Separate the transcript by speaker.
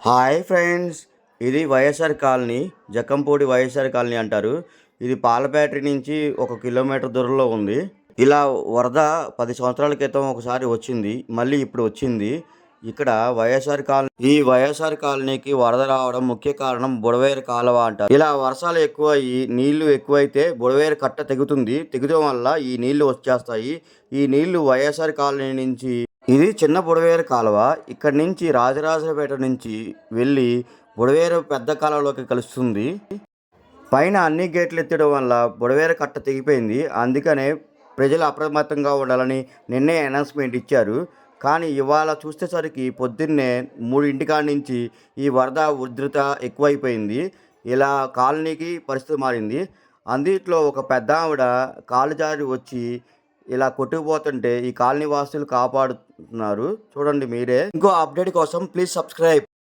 Speaker 1: Hi friends, ఇది YSR colony, Jakkampudi YSR colony అంటారు. ఇది పాలపేట నుంచి 1 కిలోమీటర్ దూరంలో ఉంది. ఇలా వరద 10 సంవత్సరాల క్రితం ఒకసారి వచ్చింది, మళ్ళీ ఇప్పుడు వచ్చింది. ఇక్కడ వైఎస్ఆర్ కాలనీకి వరద రావడం ముఖ్య కారణం బుడవేరు కాలువ అంటారు. ఇలా వర్షాలు ఎక్కువయ్యి నీళ్లు ఎక్కువైతే బుడవేరు కట్ట తెగుతుంది. తెగడం వల్ల ఈ నీళ్లు వచ్చేస్తాయి. ఈ నీళ్లు వైఎస్ఆర్ కాలనీ నుంచి, ఇది చిన్న బుడవేరు కాలువ, ఇక్కడి నుంచి రాజరాజపేట నుంచి వెళ్ళి బుడవేరు పెద్ద కాలువలోకి కలుస్తుంది. పైన అన్ని గేట్లు ఎత్తడం వల్ల బుడవేరు కట్ట తెగిపోయింది. అందుకనే ప్రజలు అప్రమత్తంగా ఉండాలని నిన్నే అనౌన్స్మెంట్ ఇచ్చారు. కానీ ఇవాళ చూసేసరికి పొద్దున్నే 3 కాడి నుంచి ఈ వరద ఉధృత ఎక్కువైపోయింది. ఇలా కాలనీకి పరిస్థితి మారింది. అందుట్లో ఒక పెద్ద ఆవిడ కాలు జారి వచ్చి ఇలా కొట్టుకుపోతుంటే ఈ కాలనీ వాసులు కాపాడుతున్నారు. చూడండి మీరే. ఇంకో అప్డేట్ కోసం ప్లీజ్ సబ్స్క్రైబ్.